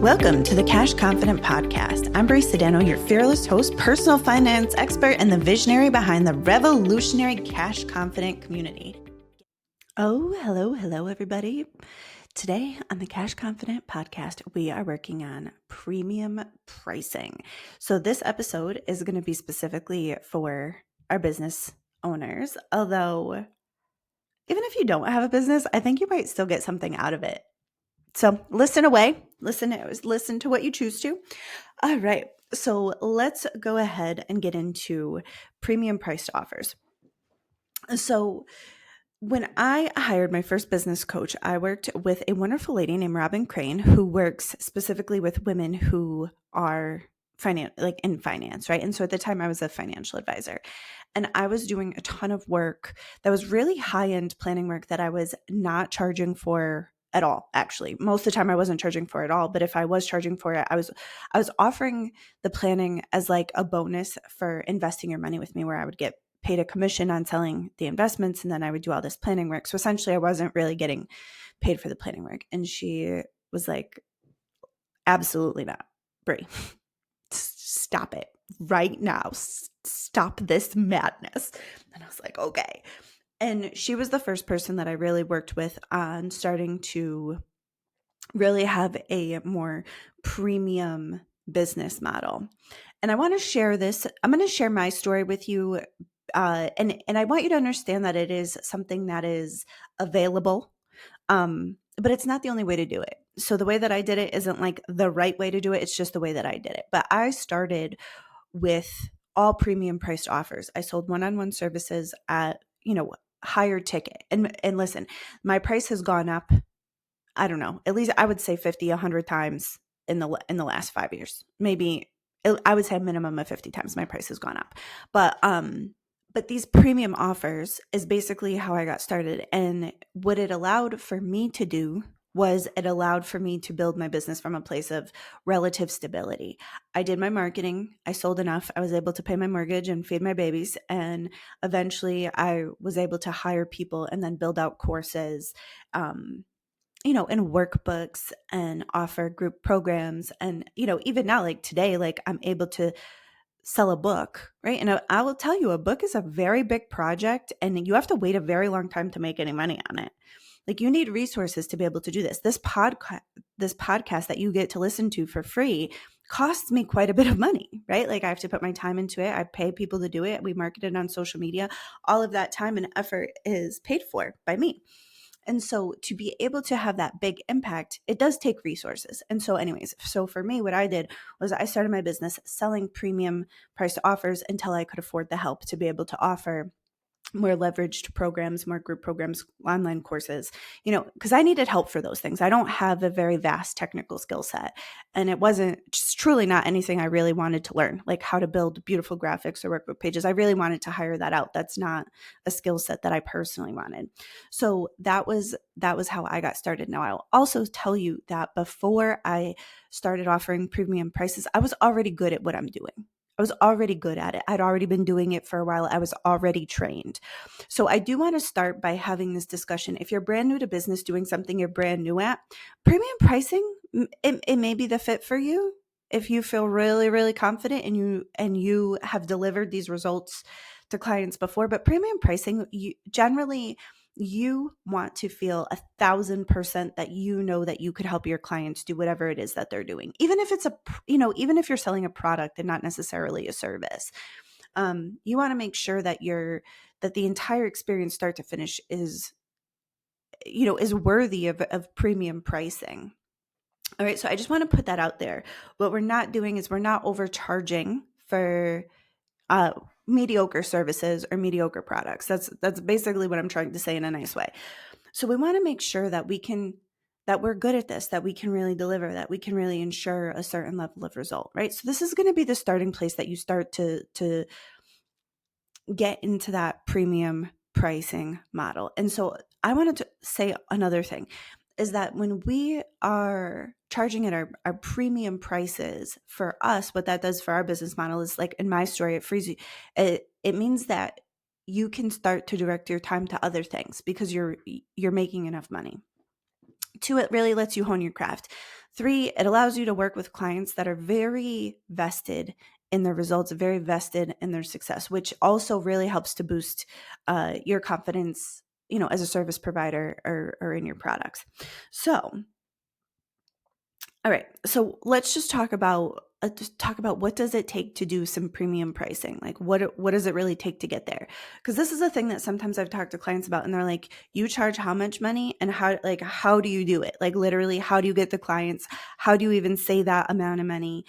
Welcome to the Cash Confident Podcast. I'm Bri Sedano, your fearless host, personal finance expert, and the visionary behind the revolutionary Cash Confident community. Oh, hello, everybody. Today on the Cash Confident Podcast, we are working on premium pricing. So this episode is going to be specifically for our business owners, although even if you don't have a business, I think you might still get something out of it. So listen away. Listen to what you choose to. All right. So let's go ahead and get into premium priced offers. So when I hired my first business coach, I worked with a wonderful lady named Robin Crane, who works specifically with women who are in finance, right? And so at the time I was a financial advisor, and I was doing a ton of work that was really high-end planning work that I was not charging for at all. Actually, most of the time I wasn't charging for it at all, but if I was charging for it, I was offering the planning as like a bonus for investing your money with me, where I would get paid a commission on selling the investments, and then I would do all this planning work. So essentially I wasn't really getting paid for the planning work. And she was like, absolutely not, Bri. Stop it right now. Stop this madness. And I was like, okay. And she was the first person that I really worked with on starting to really have a more premium business model. And I want to share this. I'm going to share my story with you. And I want you to understand that it is something that is available, but it's not the only way to do it. So the way that I did it isn't like the right way to do it. It's just the way that I did it. But I started with all premium priced offers. I sold one-on-one services at, higher ticket. And listen, my price has gone up, I don't know, at least I would say 50, 100 times in the last 5 years. Maybe I would say a minimum of 50 times my price has gone up. But these premium offers is basically how I got started. And what it allowed for me to do was it allowed for me to build my business from a place of relative stability. I did my marketing. I sold enough. I was able to pay my mortgage and feed my babies. And eventually I was able to hire people and then build out courses, and workbooks, and offer group programs. And, even now, like today, like I'm able to sell a book, right? And I will tell you, a book is a very big project, and you have to wait a very long time to make any money on it. Like, you need resources to be able to do this. This podcast that you get to listen to for free costs me quite a bit of money, right? Like, I have to put my time into it. I pay people to do it. We market it on social media. All of that time and effort is paid for by me. And so to be able to have that big impact, it does take resources. And so anyways, so for me, what I did was I started my business selling premium priced offers until I could afford the help to be able to offer more leveraged programs, more group programs, online courses, because I needed help for those things. I don't have a very vast technical skill set, and it wasn't just truly not anything I really wanted to learn, like how to build beautiful graphics or workbook pages. I really wanted to hire that out. That's not a skill set that I personally wanted. So that was how I got started. Now, I'll also tell you that before I started offering premium prices, I was already good at what I'm doing. I was already good at it. I'd already been doing it for a while. I was already trained. So I do want to start by having this discussion. If you're brand new to business, doing something you're brand new at, premium pricing, it may be the fit for you. If you feel really, really confident and you have delivered these results to clients before, but premium pricing, you want to feel 1,000% that that you could help your clients do whatever it is that they're doing, even if it's even if you're selling a product and not necessarily a service. You want to make sure that the entire experience, start to finish, is worthy of premium pricing. All right, so I just want to put that out there. What we're not doing is we're not overcharging for mediocre services or mediocre products. That's basically what I'm trying to say in a nice way. So we want to make sure that we're good at this, that we can really deliver, that we can really ensure a certain level of result, right? So this is going to be the starting place that you start to get into that premium pricing model. And so I wanted to say another thing is that when we are charging at our premium prices, for us, what that does for our business model is, like in my story, it frees you. It means that you can start to direct your time to other things because you're making enough money. Two, it really lets you hone your craft. 3, it allows you to work with clients that are very vested in their results, very vested in their success, which also really helps to boost your confidence, as a service provider or in your products. So, all right. So let's just talk about what does it take to do some premium pricing? Like what does it really take to get there? Because this is a thing that sometimes I've talked to clients about, and they're like, "You charge how much money, and how do you do it? Like literally, how do you get the clients? How do you even say that amount of money?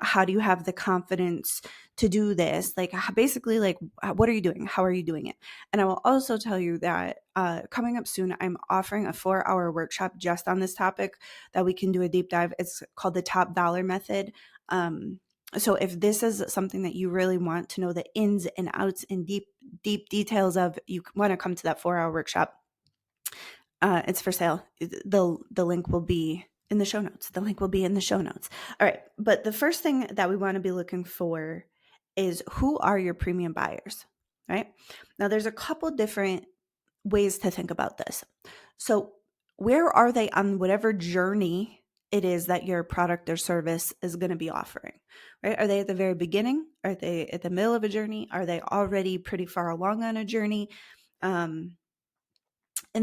How do you have the confidence to do this? Like basically, like what are you doing? How are you doing it?" And I will also tell you that coming up soon, I'm offering a 4-hour workshop just on this topic that we can do a deep dive. It's called the top dollar method. So if this is something that you really want to know the ins and outs and deep details of, you want to come to that 4-hour workshop. It's for sale. The link will be in the show notes. The link will be in the show notes. All right. But the first thing that we want to be looking for is, who are your premium buyers, right? Now there's a couple different ways to think about this. So where are they on whatever journey it is that your product or service is going to be offering, right? Are they at the very beginning? Are they at the middle of a journey? Are they already pretty far along on a journey? And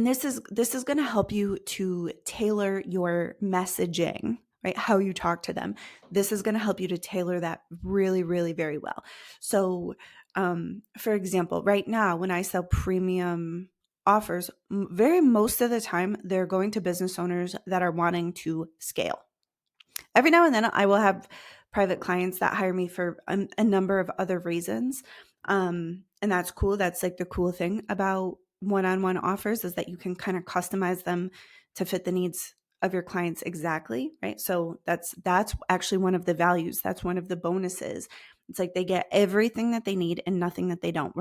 this is going to help you to tailor your messaging, right? How you talk to them. This is going to help you to tailor that really, really very well. So, for example, right now, when I sell premium offers, most of the time, they're going to business owners that are wanting to scale. Every now and then I will have private clients that hire me for a number of other reasons. And that's cool. That's like the cool thing about one-on-one offers, is that you can kind of customize them to fit the needs of your clients exactly, right? So that's actually one of the values. That's one of the bonuses. It's like they get everything that they need and nothing that they don't.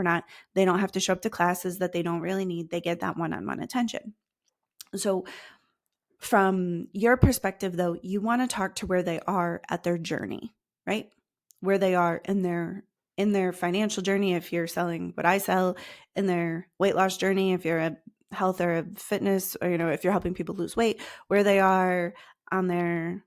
They don't have to show up to classes that they don't really need. They get that one-on-one attention. So from your perspective, though, you want to talk to where they are at their journey, right? Where they are in their financial journey, if you're selling what I sell, in their weight loss journey, if you're a health or a fitness, or if you're helping people lose weight, where they are on their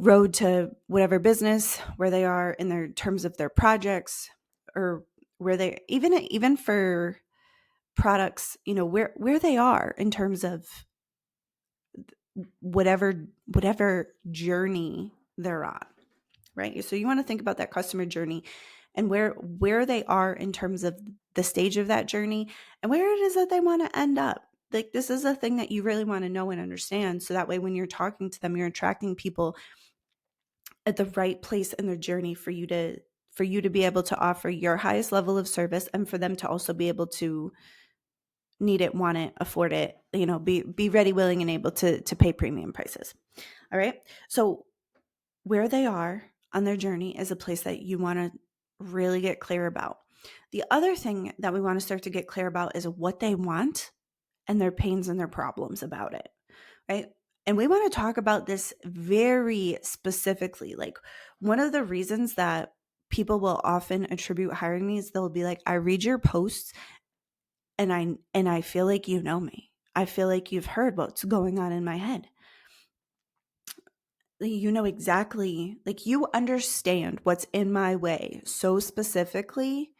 road to whatever business, where they are in their terms of their projects, or where they even for products, where they are in terms of whatever journey they're on, right? So you want to think about that customer journey and where they are in terms of the stage of that journey and where it is that they want to end up. Like, this is a thing that you really want to know and understand, so that way when you're talking to them, you're attracting people at the right place in their journey for you to be able to offer your highest level of service, and for them to also be able to need it, want it, afford it, be ready, willing, and able to pay premium prices. All right. So where they are on their journey is a place that you want to really get clear about. The other thing that we want to start to get clear about is what they want and their pains and their problems about it, right? And we want to talk about this very specifically. Like, one of the reasons that people will often attribute hiring me is they'll be like, I read your posts and I feel like you know me. I feel like you've heard what's going on in my head. You know exactly, like, you understand what's in my way so specifically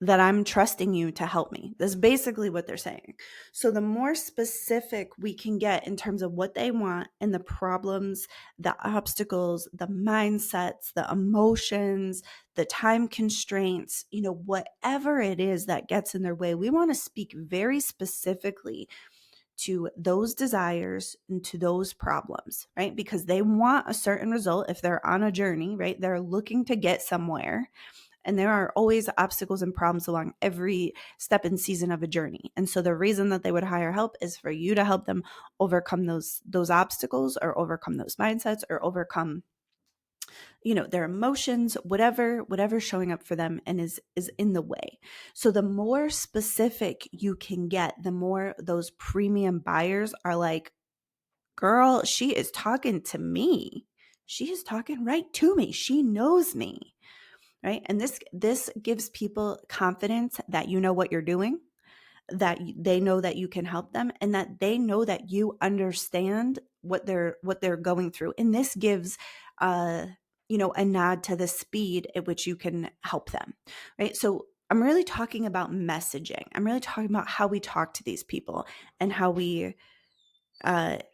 that I'm trusting you to help me. That's basically what they're saying. So the more specific we can get in terms of what they want and the problems, the obstacles, the mindsets, the emotions, the time constraints, whatever it is that gets in their way, we want to speak very specifically to those desires and to those problems, right? Because they want a certain result if they're on a journey, right? They're looking to get somewhere. And there are always obstacles and problems along every step and season of a journey. And so the reason that they would hire help is for you to help them overcome those obstacles, or overcome those mindsets, or overcome their emotions, whatever's showing up for them and is in the way. So the more specific you can get, the more those premium buyers are like, girl, she is talking to me. She is talking right to me. She knows me. Right? And this gives people confidence that you know what you're doing, that they know that you can help them, and that they know that you understand what they're going through. And this gives a nod to the speed at which you can help them, right? So I'm really talking about messaging. I'm really talking about how we talk to these people and how we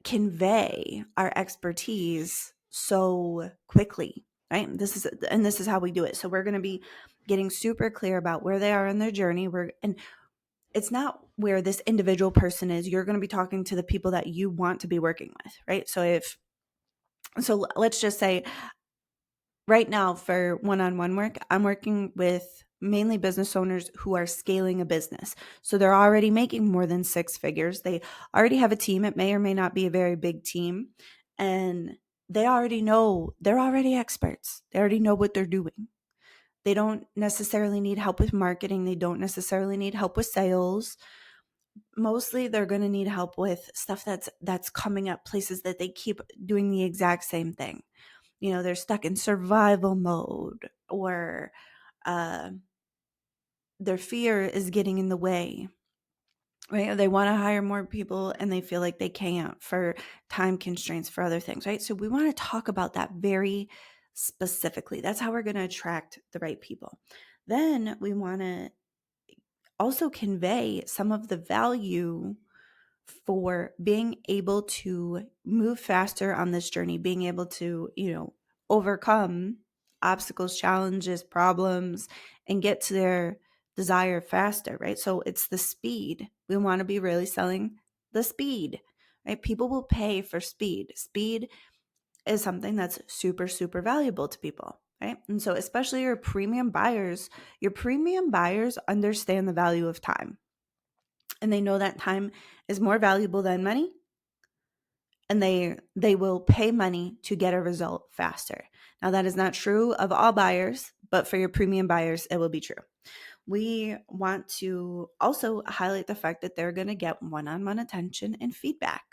convey our expertise so quickly, right? This is how we do it. So we're going to be getting super clear about where they are in their journey. And it's not where this individual person is. You're going to be talking to the people that you want to be working with, right? So let's just say right now for one-on-one work, I'm working with mainly business owners who are scaling a business. So they're already making more than 6 figures. They already have a team. It may or may not be a very big team. And they already know, they're already experts. They already know what they're doing. They don't necessarily need help with marketing. They don't necessarily need help with sales. Mostly they're going to need help with stuff that's coming up, places that they keep doing the exact same thing. They're stuck in survival mode, or their fear is getting in the way, right? Or they want to hire more people and they feel like they can't for time constraints, for other things, right? So we want to talk about that very specifically. That's how we're going to attract the right people. Then we want to also convey some of the value for being able to move faster on this journey, being able to, overcome obstacles, challenges, problems, and get to their desire faster, right? So it's the speed. We want to be really selling the speed, right? People will pay for speed. Speed is something that's super, super valuable to people, right? And so especially your premium buyers understand the value of time. And they know that time is more valuable than money, and they will pay money to get a result faster. Now, that is not true of all buyers, but for your premium buyers, it will be true. We want to also highlight the fact that they're going to get one-on-one attention and feedback.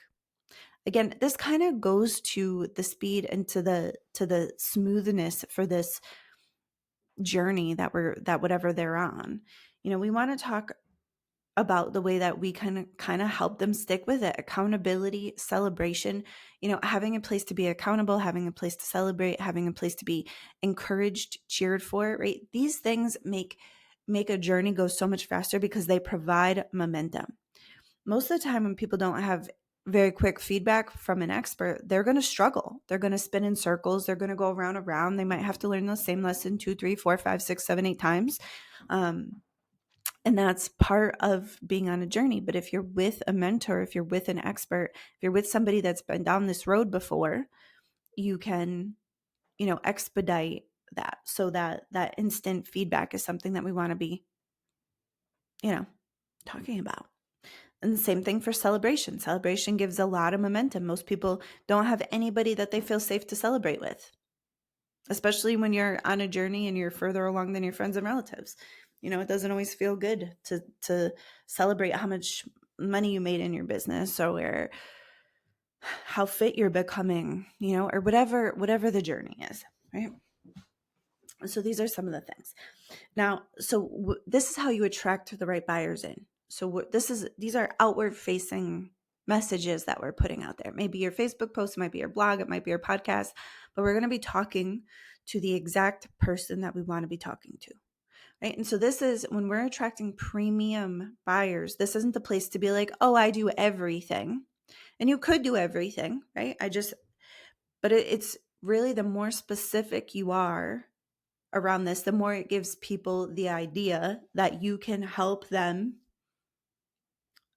Again, this kind of goes to the speed and to the smoothness for this journey that whatever they're on. We want to talk about the way that we kind of help them stick with it. Accountability, celebration, having a place to be accountable, having a place to celebrate, having a place to be encouraged, cheered for, right? These things make a journey go so much faster because they provide momentum. Most of the time when people don't have very quick feedback from an expert, they're going to struggle. They're going to spin in circles. They're going to go around and around. They might have to learn the same lesson 2, 3, 4, 5, 6, 7, 8 times. And that's part of being on a journey. But if you're with a mentor, if you're with an expert, if you're with somebody that's been down this road before, you can, expedite that. So that instant feedback is something that we want to be, talking about. And the same thing for celebration. Celebration gives a lot of momentum. Most people don't have anybody that they feel safe to celebrate with, especially when you're on a journey and you're further along than your friends and relatives. It doesn't always feel good to celebrate how much money you made in your business, or how fit you're becoming, or whatever the journey is, right? So these are some of the things. Now, this is how you attract the right buyers in. So these are outward facing messages that we're putting out there. Maybe your Facebook post, it might be your blog, it might be your podcast, but we're going to be talking to the exact person that we want to be talking to. Right. And so this is when we're attracting premium buyers, this isn't the place to be like, oh, I do everything. And you could do everything, right? But it's really the more specific you are around this, the more it gives people the idea that you can help them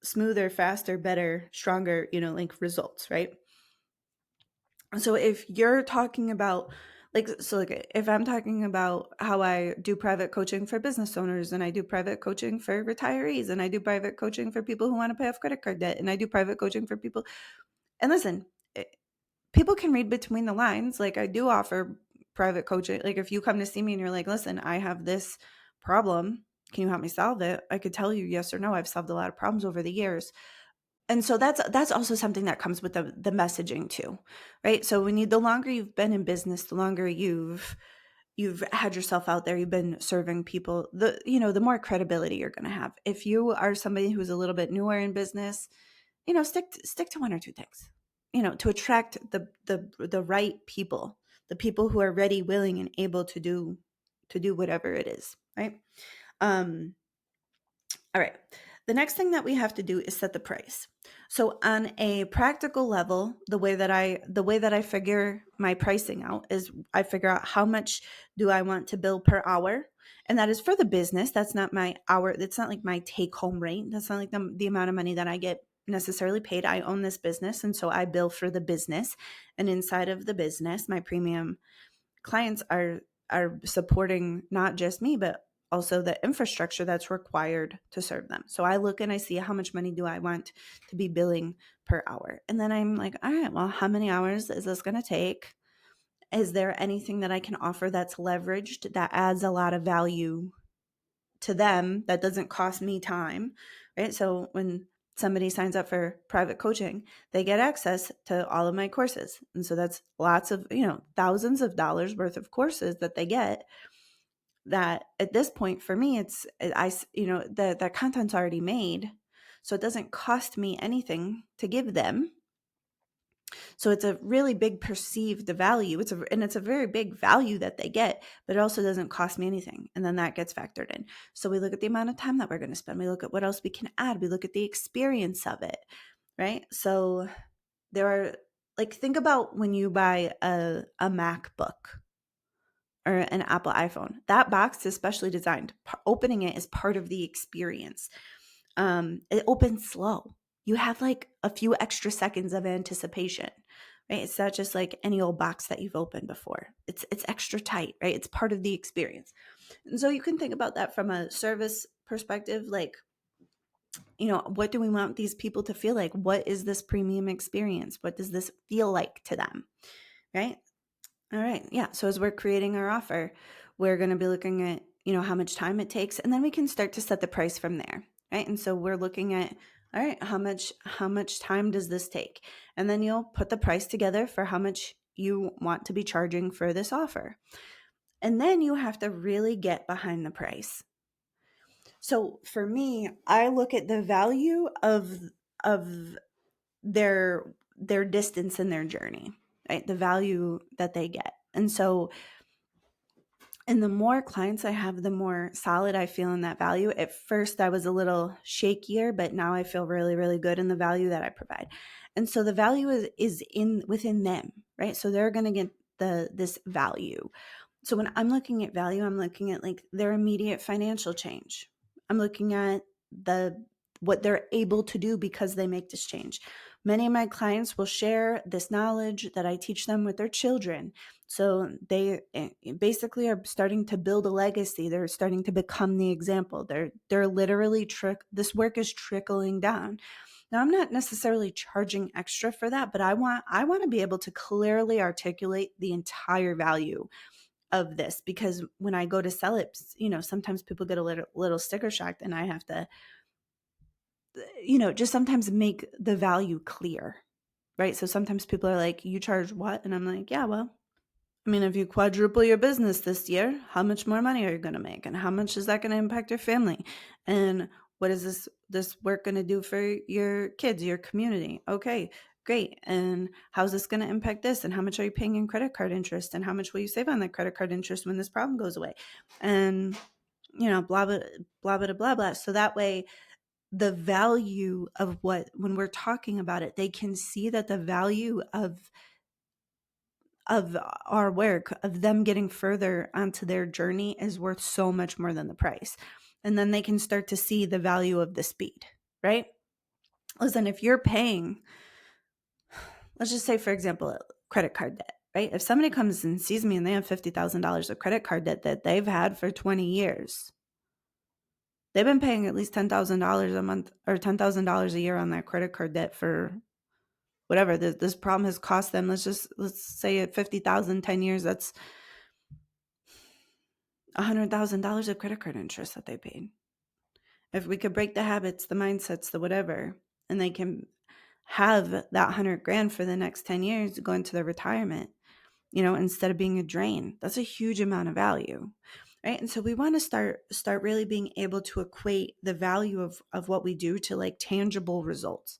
smoother, faster, better, stronger, like results, right? So if you're talking about if I'm talking about how I do private coaching for business owners, and I do private coaching for retirees, and I do private coaching for people who want to pay off credit card debt, and I do private coaching for people. And listen, people can read between the lines. Like, I do offer private coaching. Like, if you come to see me and you're like, listen, I have this problem, can you help me solve it? I could tell you yes or no. I've solved a lot of problems over the years. And so that's also something that comes with the messaging too, right? So the longer you've been in business, the longer you've you've had yourself out there, you've been serving people, the more credibility you're going to have. If you are somebody who's a little bit newer in business, stick to one or two things, to attract the right people, the people who are ready, willing, and able to do whatever it is, right? All right. The next thing that we have to do is set the price. So on a practical level, the way that I figure my pricing out is I figure out how much do I want to bill per hour. And that is for the business. That's not my hour. It's not like my take home rate. That's not like the amount of money that I get necessarily paid. I own this business. And so I bill for the business. And inside of the business, my premium clients are supporting not just me, but also the infrastructure that's required to serve them. So I look and I see how much money do I want to be billing per hour. And then I'm like, all right, well, how many hours is this going to take? Is there anything that I can offer that's leveraged, that adds a lot of value to them, that doesn't cost me time, right? So when somebody signs up for private coaching, they get access to all of my courses. And so that's lots of, thousands of dollars worth of courses that they get, that at this point for me, that content's already made. So it doesn't cost me anything to give them. So it's a really big perceived value. It's a very big value that they get, but it also doesn't cost me anything. And then that gets factored in. So we look at the amount of time that we're going to spend. We look at what else we can add. We look at the experience of it, right? So there are, think about when you buy a MacBook or an Apple iPhone. That box is specially designed. Opening it is part of the experience. It opens slow. You have like a few extra seconds of anticipation, right? It's not just like any old box that you've opened before. It's extra tight, right? It's part of the experience. And so you can think about that from a service perspective, what do we want these people to feel like? What is this premium experience? What does this feel like to them, right? All right. Yeah. So as we're creating our offer, we're going to be looking at, how much time it takes, and then we can start to set the price from there. Right. And so we're looking at, all right, how much time does this take? And then you'll put the price together for how much you want to be charging for this offer. And then you have to really get behind the price. So for me, I look at the value of their distance in their journey, right? The value that they get. And the more clients I have, the more solid I feel in that value. At first, I was a little shakier, but now I feel really, really good in the value that I provide. And so the value is within them, right? So they're going to get this value. So when I'm looking at value, I'm looking at like their immediate financial change. I'm looking at what they're able to do because they make this change. Many of my clients will share this knowledge that I teach them with their children. So they basically are starting to build a legacy. They're starting to become the example. They're literally this work is trickling down. Now, I'm not necessarily charging extra for that, but I want to be able to clearly articulate the entire value of this, because when I go to sell it, sometimes people get a little sticker shocked, and I have to, just sometimes make the value clear, right? So sometimes people are like, you charge what? And I'm like, yeah, well, I mean, if you quadruple your business this year, how much more money are you going to make? And how much is that going to impact your family? And what is this work going to do for your kids, your community? Okay, great. And how's this going to impact this? And how much are you paying in credit card interest? And how much will you save on that credit card interest when this problem goes away? And, blah, blah, blah, blah, blah, blah. So that way, the value of when we're talking about it, they can see that the value of our work, of them getting further onto their journey, is worth so much more than the price. And then they can start to see the value of the speed, right? Listen, if you're paying, let's just say, for example, credit card debt, right? If somebody comes and sees me and they have $50,000 of credit card debt that they've had for 20 years, they've been paying at least $10,000 a month or $10,000 a year on that credit card debt for whatever this problem has cost them. Let's say at 50,000, 10 years, that's $100,000 of credit card interest that they paid. If we could break the habits, the mindsets, the whatever, and they can have that $100,000 for the next 10 years to go into their retirement, instead of being a drain. That's a huge amount of value, right? And so we want to start really being able to equate the value of what we do to like tangible results.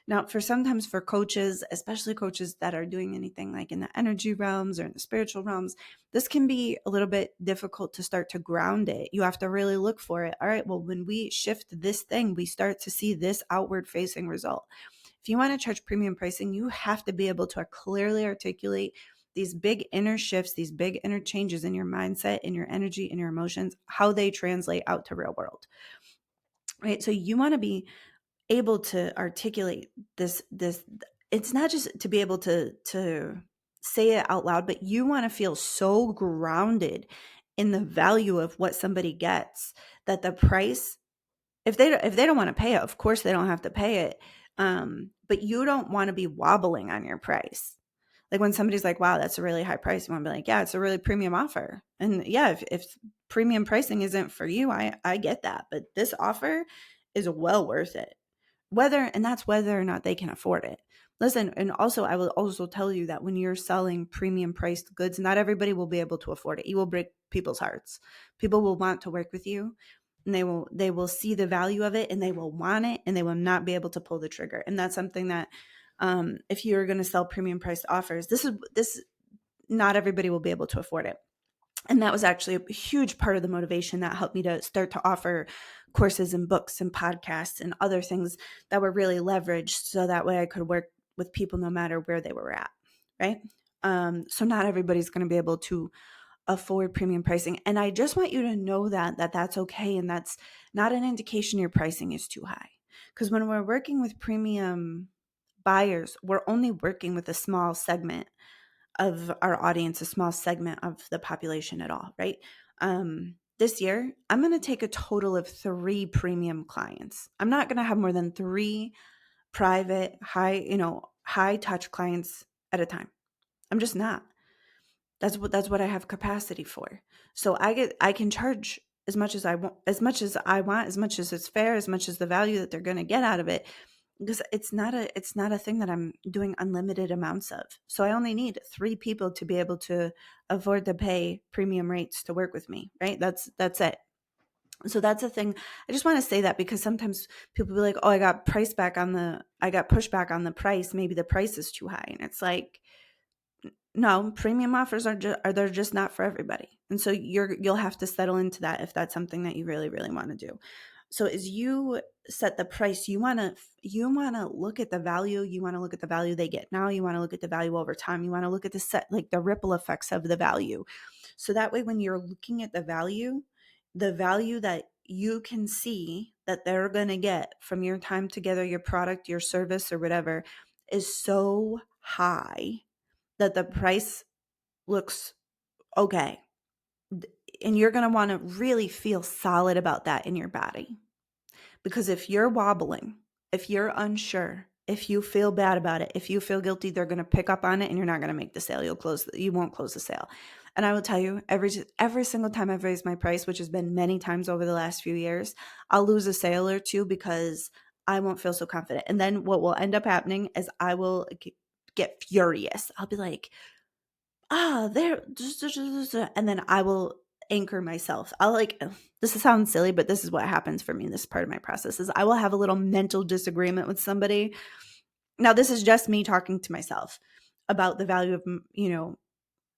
Now, sometimes for coaches, especially coaches that are doing anything like in the energy realms or in the spiritual realms, this can be a little bit difficult to start to ground it. You have to really look for it. All right, well, when we shift this thing, we start to see this outward facing result. If you want to charge premium pricing, you have to be able to clearly articulate these big inner shifts, these big inner changes in your mindset, in your energy, in your emotions, how they translate out to real world, right? So you want to be able to articulate this. It's not just to be able to say it out loud, but you want to feel so grounded in the value of what somebody gets that the price, if they don't want to pay it, of course they don't have to pay it. But you don't want to be wobbling on your price. Like when somebody's like, wow, that's a really high price, you want to be like, yeah, it's a really premium offer. And yeah, if premium pricing isn't for you, I get that. But this offer is well worth it. That's whether or not they can afford it. Listen, and also I will also tell you that when you're selling premium priced goods, not everybody will be able to afford it. You will break people's hearts. People will want to work with you, and they will see the value of it, and they will want it, and they will not be able to pull the trigger. And that's something that if you're going to sell premium priced offers, this not everybody will be able to afford it. And that was actually a huge part of the motivation that helped me to start to offer courses and books and podcasts and other things that were really leveraged, so that way I could work with people no matter where they were at, right? So not everybody's going to be able to afford premium pricing. And I just want you to know that that's okay. And that's not an indication your pricing is too high. Because when we're working with premium buyers, we're only working with a small segment of our audience, a small segment of the population at all, right? This year, I'm going to take a total of 3 premium clients. I'm not going to have more than 3 private, high touch clients at a time. I'm just not. That's what I have capacity for. So I can charge as much as I want, as much as it's fair, as much as the value that they're going to get out of it, because it's not a thing that I'm doing unlimited amounts of. So I only need 3 people to be able to afford to pay premium rates to work with me, right? That's it. So that's the thing. I just want to say that because sometimes people be like, "Oh, I got pushback on the price. Maybe the price is too high." And it's like, no, premium offers they're just not for everybody. And so you'll have to settle into that if that's something that you really, really want to do. So as you set the price, you want to look at the value. You want to look at the value they get now. You want to look at the value over time. You want to look at the ripple effects of the value. So that way, when you're looking at the value that you can see that they're going to get from your time together, your product, your service, or whatever, is so high that the price looks okay. And you're going to want to really feel solid about that in your body. Because if you're wobbling, if you're unsure, if you feel bad about it, if you feel guilty, they're going to pick up on it and you're not going to make the sale. You won't close the sale. And I will tell you, every single time I've raised my price, which has been many times over the last few years, I'll lose a sale or two because I won't feel so confident. And then what will end up happening is I will get furious. I'll be like, there, and then I will anchor myself. This sounds silly, but this is what happens for me. This is part of my process is I will have a little mental disagreement with somebody. Now, this is just me talking to myself about the value of,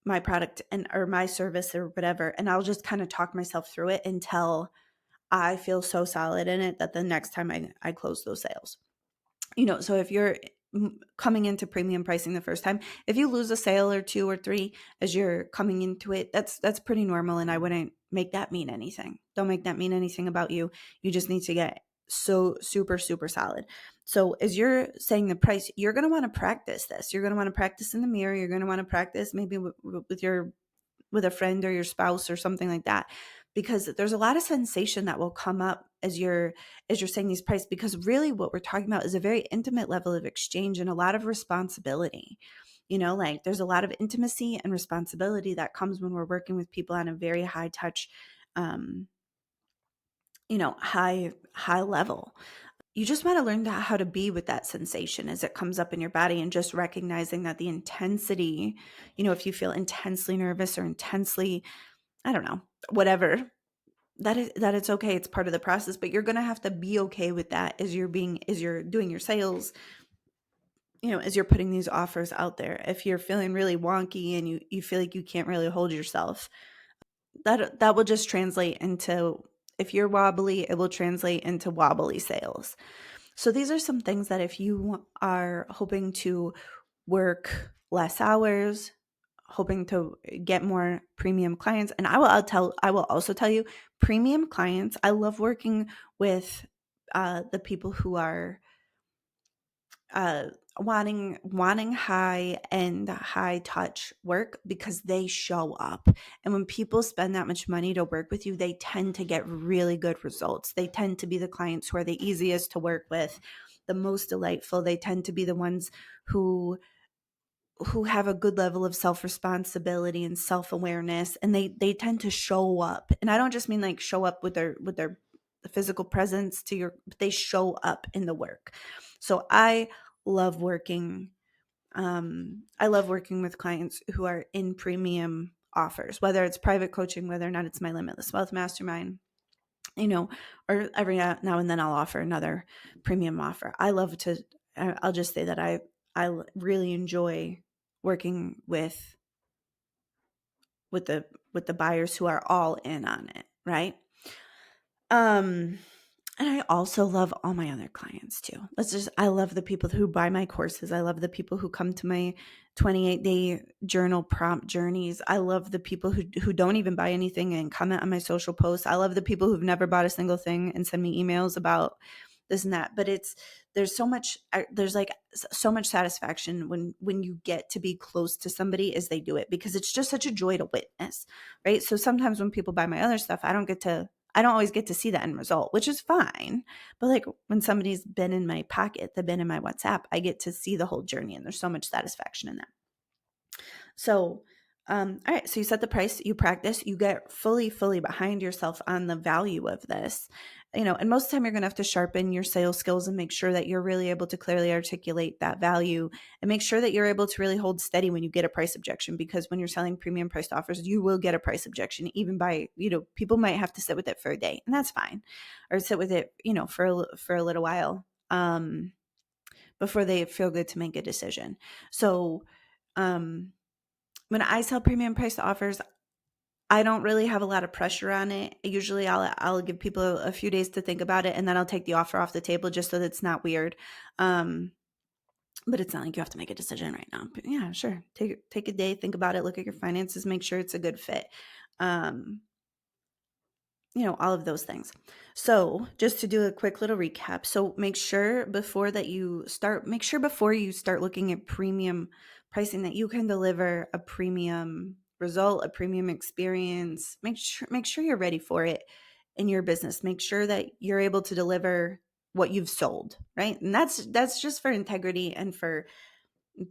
my product or my service or whatever. And I'll just kind of talk myself through it until I feel so solid in it that the next time I close those sales. So if you're coming into premium pricing the first time, if you lose a sale or 2 or 3 as you're coming into it, that's pretty normal. And I wouldn't make that mean anything. Don't make that mean anything about you. You just need to get so super, super solid. So as you're saying the price, you're going to want to practice this. You're going to want to practice in the mirror. You're going to want to practice maybe with a friend or your spouse or something like that, because there's a lot of sensation that will come up as you're saying these prices, because really what we're talking about is a very intimate level of exchange and a lot of responsibility. There's a lot of intimacy and responsibility that comes when we're working with people on a very high touch, high level. you just want to learn how to be with that sensation as it comes up in your body, and just recognizing that the intensity, if you feel intensely nervous or intensely, I don't know, whatever, that it's okay. It's part of the process, but you're going to have to be okay with that as you're doing your sales, as you're putting these offers out there. If you're feeling really wonky and you feel like you can't really hold yourself, that will just translate into, if you're wobbly, it will translate into wobbly sales. So these are some things that if you are hoping to work less hours, hoping to get more premium clients, and I will also tell you, premium clients, I love working with the people who are wanting high end, high touch work, because they show up. And when people spend that much money to work with you, they tend to get really good results. They tend to be the clients who are the easiest to work with, the most delightful. They tend to be the ones who have a good level of self-responsibility and self-awareness, and they tend to show up. And I don't just mean like show up with their physical presence but they show up in the work. So I love working with clients who are in premium offers, whether it's private coaching, whether or not it's my Limitless Wealth Mastermind, or every now and then I'll offer another premium offer. I'll just say that I really enjoy working with the buyers who are all in on it, right? And I also love all my other clients too. I love the people who buy my courses. I love the people who come to my 28-day journal prompt journeys. I love the people who don't even buy anything and comment on my social posts. I love the people who've never bought a single thing and send me emails about this and that. But there's like so much satisfaction when you get to be close to somebody as they do it, because it's just such a joy to witness, right? So sometimes when people buy my other stuff, I don't always get to see the end result, which is fine. But like when somebody's been in my pocket, they've been in my WhatsApp, I get to see the whole journey, and there's so much satisfaction in that. So, all right. So you set the price, you practice, you get fully behind yourself on the value of this, and most of the time you're going to have to sharpen your sales skills and make sure that you're really able to clearly articulate that value, and make sure that you're able to really hold steady when you get a price objection, because when you're selling premium priced offers, you will get a price objection, even by, people might have to sit with it for a day, and that's fine, or sit with it, for a little while, before they feel good to make a decision. So, when I sell premium priced offers, I don't really have a lot of pressure on it. Usually I'll give people a few days to think about it, and then I'll take the offer off the table just so that it's not weird. But it's not like you have to make a decision right now. But yeah, sure. Take a day, think about it, look at your finances, make sure it's a good fit. All of those things. So just to do a quick little recap. So make sure before you start looking at premium pricing that you can deliver a premium result, a premium experience. Make sure you're ready for it in your business. Make sure that you're able to deliver what you've sold, right? And that's just for integrity and for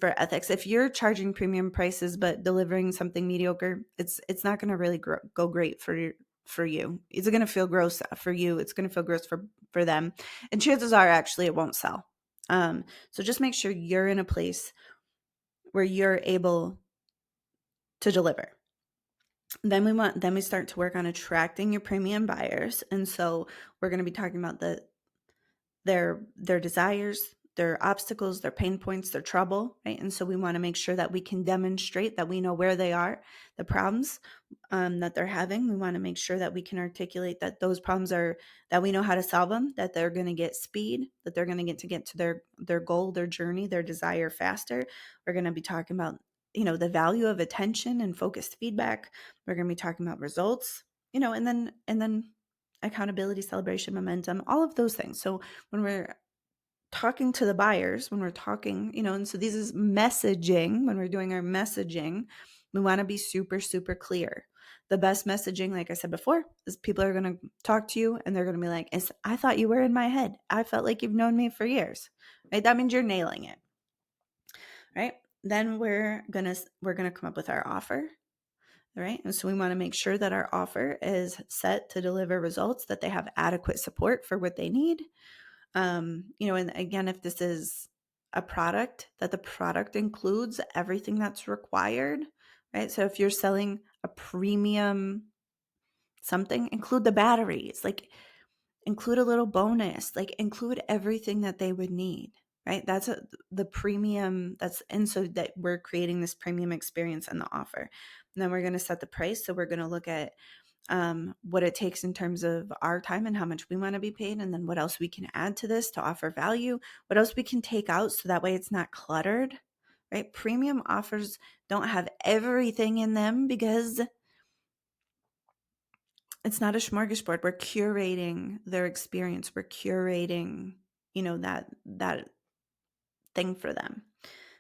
ethics. If you're charging premium prices but delivering something mediocre, it's not going to really go great for you. It's going to feel gross for you. It's going to feel gross for them. And chances are actually it won't sell. So just make sure you're in a place where you're able to deliver. Then we start to work on attracting your premium buyers. And so we're going to be talking about their desires, their obstacles, their pain points, their trouble, right? And so we want to make sure that we can demonstrate that we know where they are, the problems that they're having. We want to make sure that we can articulate that those problems that we know how to solve them, that they're going to get speed, that they're going to get to their goal, their journey, their desire faster. We're going to be talking about, the value of attention and focused feedback. We're going to be talking about results, and then accountability, celebration, momentum, all of those things. So when we're talking to the buyers, when we're talking, and so this is messaging. When we're doing our messaging, we want to be super, super clear. The best messaging, like I said before, is people are going to talk to you and they're going to be like, I thought you were in my head. I felt like you've known me for years, right? That means you're nailing it, right? Then we're going to come up with our offer. Right. And so we want to make sure that our offer is set to deliver results, that they have adequate support for what they need. And again, if this is a product, that the product includes everything that's required, right? So if you're selling a premium something, include the batteries, like include a little bonus, like include everything that they would need, right? That's the premium and so that we're creating this premium experience in the offer. And then we're going to set the price. So we're going to look at what it takes in terms of our time and how much we want to be paid, and then what else we can add to this to offer value, what else we can take out so that way it's not cluttered, right? Premium offers don't have everything in them because it's not a smorgasbord. We're curating their experience. We're curating, that thing for them.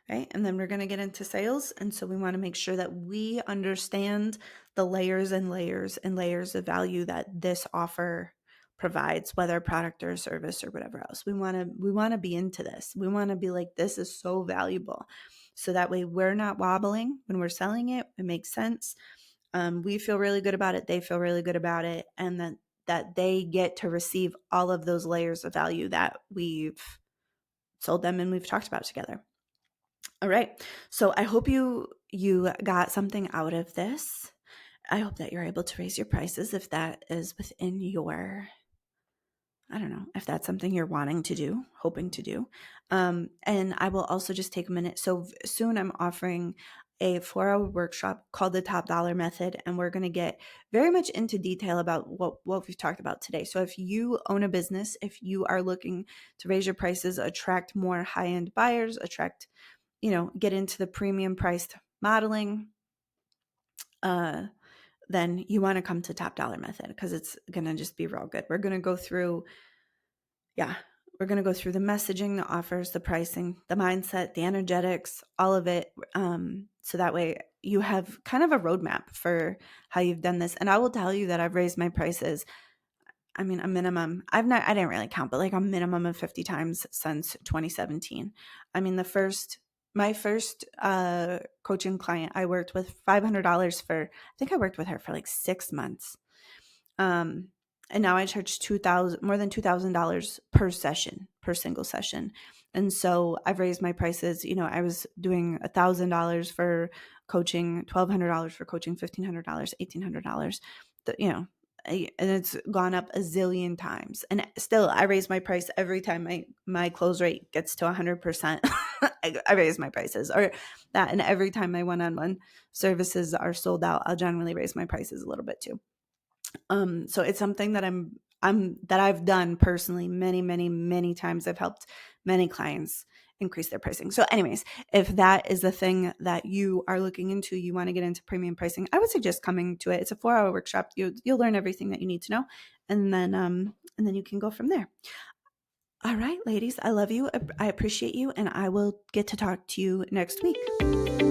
Right. And then we're going to get into sales. And so we want to make sure that we understand the layers and layers and layers of value that this offer provides, whether product or service or whatever else. We want to be into this. We want to be like, this is so valuable. So that way we're not wobbling when we're selling it. It makes sense. We feel really good about it. They feel really good about it. And then that they get to receive all of those layers of value that we've sold them and we've talked about together. All right. So I hope you got something out of this. I hope that you're able to raise your prices if that is within your, I don't know, if that's something you're wanting to do, hoping to do. And I will also just take a minute. So soon I'm offering a 4-hour workshop called the Top Dollar Method, and we're going to get very much into detail about what we've talked about today. So if you own a business, if you are looking to raise your prices, attract more high-end buyers, get into the premium priced modeling, then you want to come to Top Dollar Method because it's going to just be real good. We're going to go through the messaging, the offers, the pricing, the mindset, the energetics, all of it. So that way you have kind of a roadmap for how you've done this. And I will tell you that I've raised my prices. I mean, a minimum, I didn't really count, but like a minimum of 50 times since 2017. I mean, my first coaching client, I worked with $500 I think I worked with her for like 6 months. And now I charge more than $2,000 per session, per single session. And so I've raised my prices. I was doing $1,000 for coaching, $1,200 for coaching, $1,500, $1,800. And it's gone up a zillion times. And still, I raise my price every time my close rate gets to 100%. I raise my prices, or that. And every time my one-on-one services are sold out, I'll generally raise my prices a little bit too. So it's something that that I've done personally many, many, many times. I've helped many clients increase their pricing. So anyways, if that is the thing that you are looking into, you want to get into premium pricing, I would suggest coming to it. It's a 4-hour workshop. You'll learn everything that you need to know. And then you can go from there. All right, ladies, I love you. I appreciate you. And I will get to talk to you next week.